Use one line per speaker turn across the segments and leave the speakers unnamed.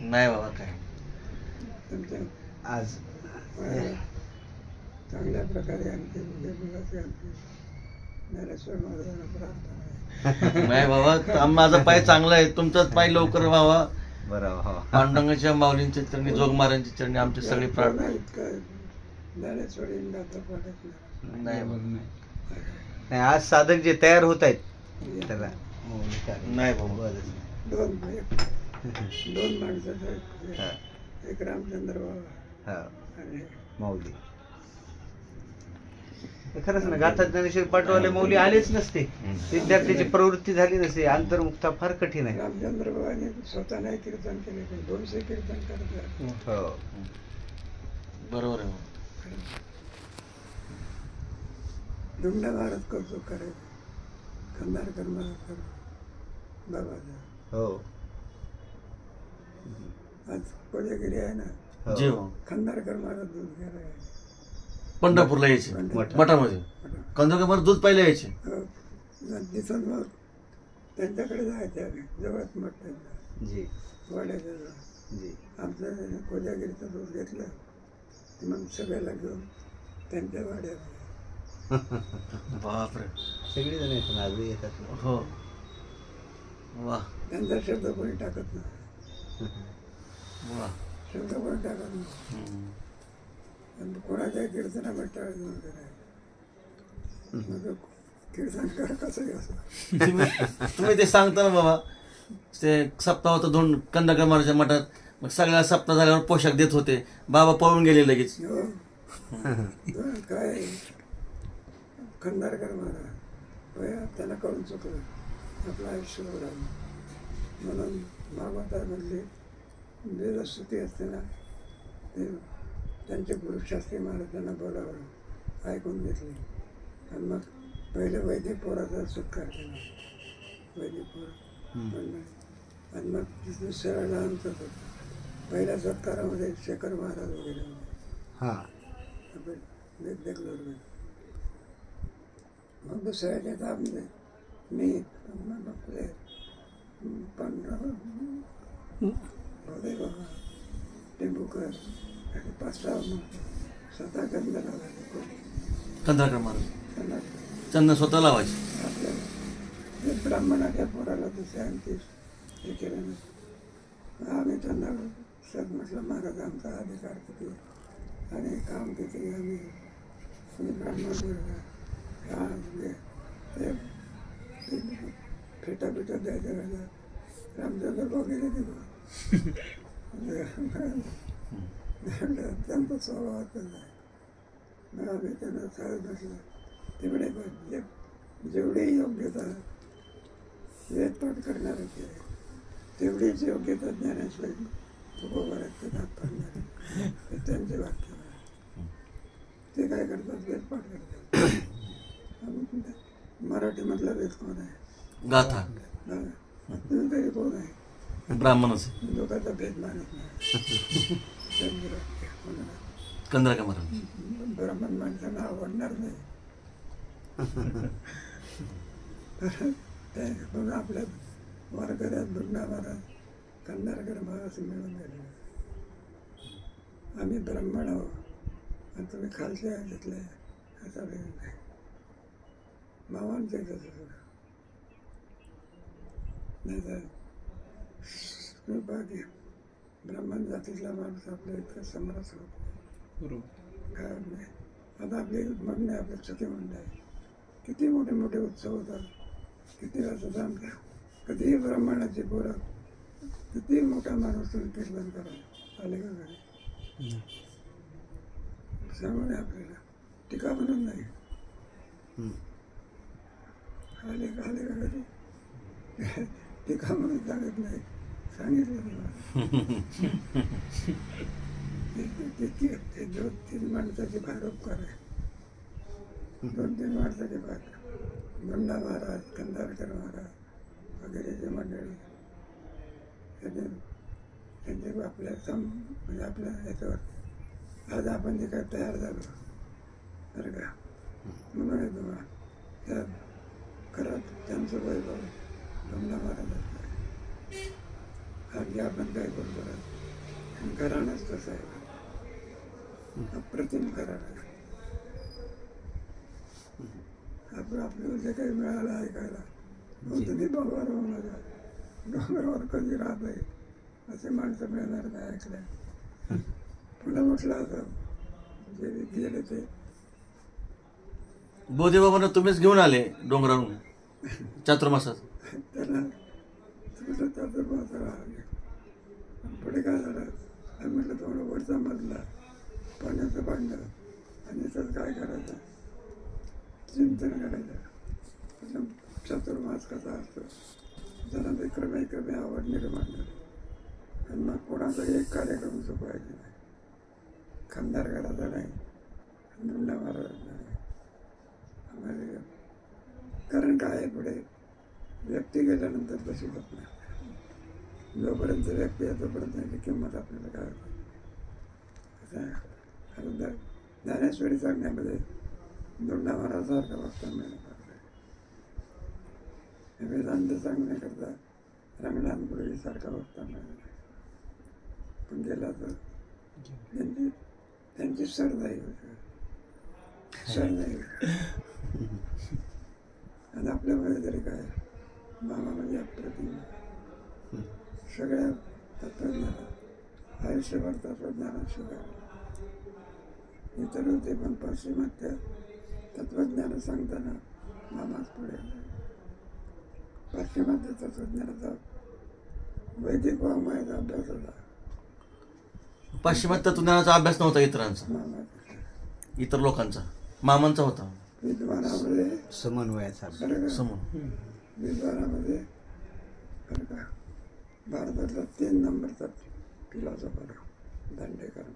नाही बाबा काय.
तुमच्या
आज
चांगल्या प्रकारे आमची मुलाची आमची ज्ञानेश्वर महाराजांना प्रार्थना आहे.
नाही बाबा, माझा पाय चांगला आहे, तुमचाच पाय लवकर व्हावा.
बरोबर.
पांडुरंगाच्या माऊलींच्या चरणी, जोग महाराजांच्या चरणी आमची सगळी प्रार्थना.
इतकं ज्ञानेश्वर इंदाचं पडत नाही.
नाही बाबा.
नाही, आज साधक जे तयार होत आहेत त्याला
नाही बाबा.
दोन माणसाचं एक रामचंद्र बाबा आणि
माऊली. खरंच ना, गाथा ज्ञानेश्वर पाठवाले माऊली आलेच नसते, विद्यार्थ्याची प्रवृत्ती झाली नसते. अंतर्मुक्ता फार कठीण आहे.
रामचंद्र बाबांनी स्वतः नाही कीर्तन केले, पण 200 कीर्तन करतात.
हो,
बरोबर आहे.
धुंडा महाराज कौतुक करायचे, खंदारकर महाराज बाबाचा.
हो,
आज कोजागिरी आहे ना,
जीव
खंदारकर महाराज दूध घ्यायला यायचे.
पंढरपूरला यायचे मठामध्ये. कंदरकर दूध पाहिलं यायचे.
दिवसांवर त्यांच्याकडे जायचे आम्ही, जवळच मठ त्यांचा
जी
वाड्याच्या जवळ.
जी.
आमचं कोजागिरीचं दूध घेतलं मग सगळ्याला घेऊन त्यांच्या वाड्यामध्ये.
बापरे,
सगळी जण येतात, आजही येतात.
हो वा
त्यांचा शब्द कोणी टाकत नाही,
वा.
शब्द कोणी टाकत नाही. आणि कोणाच्या कीर्तनामध्ये टाळी वगैरे मग कीर्तनकार कसंही असं.
तुम्ही ते सांगता ना बाबा, ते सप्ताह होतं दोन कंदरकर महाराजच्या मठात, मग सगळ्या सप्ताह झाल्यावर पोशाख देत होते, बाबा पळून गेले लगेच.
हो काय खंदारकर महाराज त्यांना कळून चुकलं, आपलं आयुष्य राहिलं म्हणून महामतामधली वेदस्तुती असते ना, ते त्यांचे गुरु शास्त्री महाराज त्यांना बोलावलं, ऐकून घेतले आणि मग पहिले वैदिक पोराचा सत्कार केला, वैदिक पोर म्हणलं. आणि मग दुसऱ्याला आमचाच होता. पहिल्या सत्कारामध्ये शेखर महाराज वगैरे होते. मग दुसऱ्याच्या आमचे मी आपले होते बाबा टेंबूकर आणि 5-6 स्वतः गंध लावायचे.
कंदरकर महाराज चंदन स्वतः लावायचे.
आपल्याला ब्राह्मणाच्या पोराला दुसऱ्या आणखी हे केलं नाही. आम्ही त्यांना सर म्हटलं, महाराज आमचा अधिकार किती आणि काम किती, आम्ही ब्राह्मण फेटा बिटा द्यायच्या वेळेला रामचंद्र वगैरे दिलो. त्यांचा स्वभाव आहे. मग आम्ही त्यांना सांगत म्हटलं, तिकडे जेवढी योग्यता वेदपाठ करणाऱ्याची आहे तेवढीच योग्यता ज्ञानेश्वर तुकोबाराचे दात पडणार. हे त्यांचे वाक्य आहे. ते काय करतात, वेदपाठ करतात. मराठीमधला वेद कोण आहे?
गाथा.
तुम्ही तरी कोण आहे?
ब्राह्मणच.
लोकांचा भेद मानत नाही.
कंदरकर महाराज
ब्राह्मण माणसांना आवडणार नाही. म्हणून आपल्या वारकऱ्यात दुर्गा महाराज, कंदारकर महाराज मिळून गेले. आम्ही ब्राह्मण आहोत आणि तुम्ही खालच्या घेतले असा वेळ नाही. मामांचं तसं सगळं नाही तर बाकी ब्राह्मण जातीतला माणूस आपल्या इतकं समरस होत नाही. काय नाही. आता आपले म्हणणे, आपले छोटे म्हणणे आहे, किती मोठे मोठे उत्सव होतात, किती वाजता आमच्या कधीही ब्राह्मणाची पोरं किती मोठा माणूस तुम्ही कीर्तन करा आले का घरी सांगून आपल्याला टीका म्हणून नाही. आले का घरी टीका म्हणून सांगत नाही, सांगितलं ते 2-3 माणसाचे फार उपकार आहे. 2-3 माणसाचे फार. गंडा महाराज, कंदारकर महाराज वगैरे जे मंडळी त्यांचे आपल्या म्हणजे आपल्या ह्याच्यावर आज आपण जे काय तयार झालो बरं का, म्हणून आहे तुम्हाला त्या खरंच त्यांचं वैभव गंडा महाराज अगदी आपण काय बरोबर आहे. घराणंच तसं आहे, अप्रतिम घराणं आहे. आपल्याला जे काही मिळालं ऐकायला, तुम्ही डोंगरावर होणार, डोंगरावर कधी राहत आहे असे माणसं मिळणार नाही ऐकल्या. पुन्हा म्हटलं असं जे गेले ते
बोधेबाबांना तुम्हीच घेऊन आले डोंगरावरून चातुर्मासात.
त्यांना तुमचं चातुर्मास राहिले. पुढे काय झालं, आम्ही म्हटलं थोडं वरचा मधला पाण्याचं भांडं आणि त्यात काय करायचं, चिंतन करायचं. चातुर्मास कसा असतो, जरा ते क्रमे क्रमे आवड निर्माण झाली. आणि मग कोणाचा एक कार्यक्रम चुकवायचा नाही, खंदार करायचा नाही, धुंडा मारायचा नाही. आम्हाला कारण काय आहे, पुढे व्यक्ती गेल्यानंतर तशी होत नाही. जोपर्यंत व्यक्ती आहे तोपर्यंत त्याची किंमत आपल्याला काय होते. असं आहे. कारण ज्ञानेश्वरी सांगण्यामध्ये धुंडा मारासारखा वक्ता मिळाला. वेदांत सांगण्याकरता रंगणांपुढेसारखा वक्ता मिळाला. पण गेला तर त्यांची सरदाई होती, सरदाई होती. आणि आपल्यामध्ये तरी काय, मामा म्हणजे अप्रतिम. सगळ्या तत्वज्ञानात आयुष्यभर तत्वज्ञानात शिकायला इतर होते, पण पाश्चिमात्य तत्वज्ञान सांगताना मामाच पुढे. पाश्चिमात्य तत्वज्ञानाचा वैदिक वाङ्मयाचा अभ्यास होता.
पाश्चिमात्य तत्वज्ञानाचा अभ्यास नव्हता इतरांचा,
मामाचा
इतर लोकांचा, मामांचा होता.
विद्वानामध्ये
समन्वयाचा
समोर
विद्वानामध्ये बरं का, भारतातला 3 नंबरचा फिलॉसॉफर दांडेकर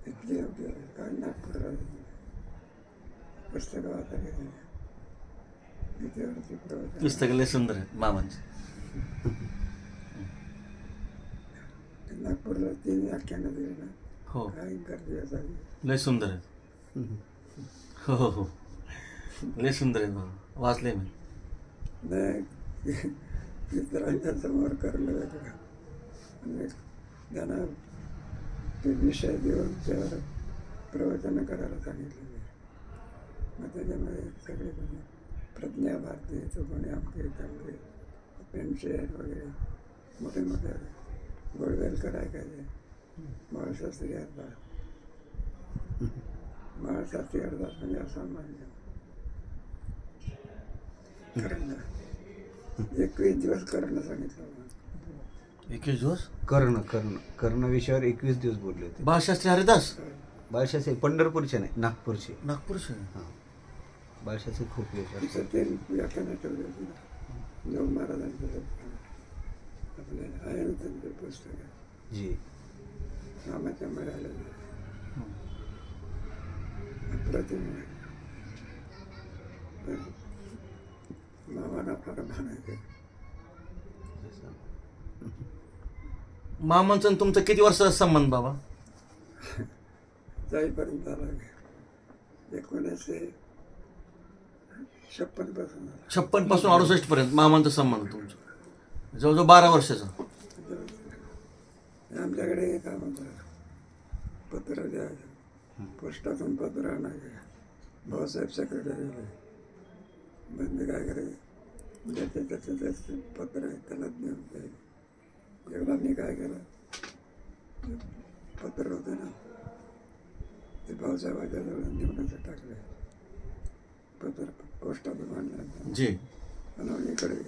इतके होते. काय नागपूरला पुस्तकं वाचा गेले, गीतेवरती प्रवचन.
पुस्तक लय सुंदर आहेत मामांची.
नागपूरला 3 व्याख्यानं दिली ना,
हो
काय गर्दी असावी.
लय सुंदर आहेत. हो हो हो लय सुंदर आहेत बाबा, वाचले मी.
नाही इतरांच्या समोर करणं वेगळं आणि त्यांना ते विषय देऊन त्यावर प्रवचन करायला सांगितलेले. मग त्याच्यामध्ये सगळे कोणी प्रज्ञा भारती, तो कोणी आमचे तमके पेनशेर वगैरे मोठे मोठे गोळवेलकर ऐकायचे. बाळशास्त्री अर्थात, बाळशास्त्री अर्थात म्हणजे असामान्य. करणं 21 दिवस करणं सांगितलं.
21 दिवस
कर्ण विषयावर 21 दिवस बोलले होते.
बाळशास्त्री हरिदास.
बाळशास्त्री पंढरपूरचे नाही, नागपूरचे.
नागपूरचे.
हां, बाळशास्त्री खूप
तिथं
विषय.
ते व्याख्यानं ठेवले होते ना, जोग महाराजांचं आपले आहे ना त्यांचं पुस्तक आहे,
जी
मामाच्या मिळालेलं अप्रतिम आहे. पण मामाला फार म्हणायचं.
मामांचा आणि तुमचा किती वर्षाचा संबंध बाबा?
जाईपर्यंत आला 1956 पासून आला.
56 पासून 68 पर्यंत मामांचा संबंध तुमचा, जवळजवळ 12 वर्षाचा.
आमच्याकडे एक काम होतं, पत्र द्यायचं, पोस्टातून पत्र आणायचं. भाऊसाहेब सेक्रेटरी होते. बंद काय करायचं, त्याचे पत्र आहे त्याला देऊन द्यायचं. एकदा मी काय केलं, पत्र होतं ना ते भाऊसाहेबाच्या जवळ निवडणं टाकले. पत्र पोस्टातून आणलं
जी.
आणि इकडे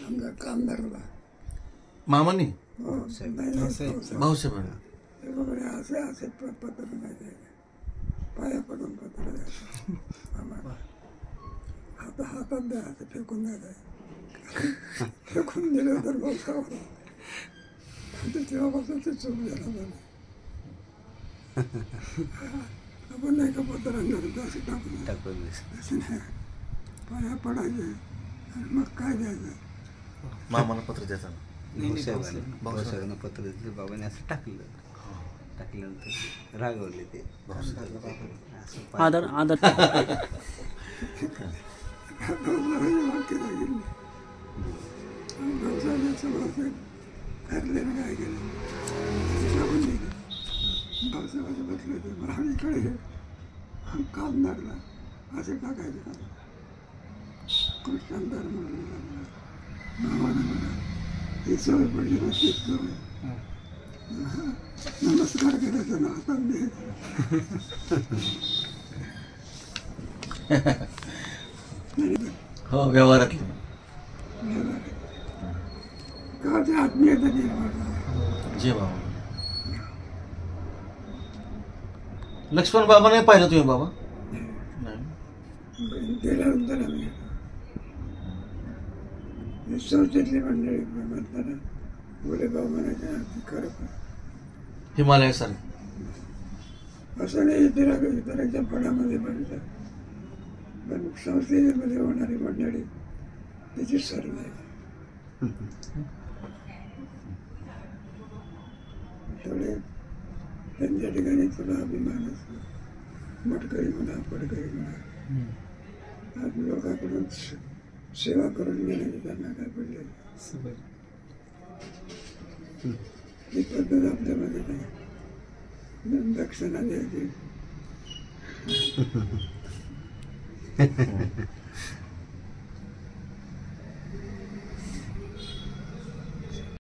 आमचा कामदारला
मामांनी
भाऊसाहेब
भाऊसाहेब
असे असे पत्र नाही द्यायचे, पाया पडून पत्र द्यायचं. आम्हाला हातात द्यायचं, फेकून द्यायचं. फेकून दिलं तर भाऊसाहेब तेव्हापासून ते चूक झाला मला. आपण नाही का पत्र आणलं असं टाकून असं नाही, पाया पडायचे आणि मग काय द्यायचं.
मामाला पत्र देताना
भाऊसाहेबांना पत्र दिलं, बाबांनी असं टाकल्यानंतर रागवले ते.
आदर
वाक्य सांगितलं. भाऊसाहेब ठरलेलं काय केलं टाकून दिलं. भाऊसाहेबाचं बसलं होतं मला इकडे काल लागला असं टाकायचं का कृष्णांतर म्हणलं मामानं मला ही सवय पडली नसती सवय नमस्कार करायचं ना हातात द्यायचं.
हो व्यवहारातली
गावच्या आत्मीयता निर्माण झाली.
जे बाबा लक्ष्मण बाबा नाही पाहिलं तुम्ही बाबा? नाही.
गेल्यानंतर आम्ही संस्थेतली मंडळी म्हणताना बोले भाऊ म्हणायचे खरं
हिमालय सर
असं नाही इतरांच्या फळामध्ये पडतात पण संस्थेमध्ये होणारी मंडळी त्याची सर नाही. थोडे त्यांच्या ठिकाणी तुला अभिमान असतो मटकरी म्हणा पडकरी म्हणा आज लोकांकडून सेवा करून घेण्याची त्यांना काय पडले ही पद्धत आपल्यामध्ये नाही. दक्षिणा द्यायची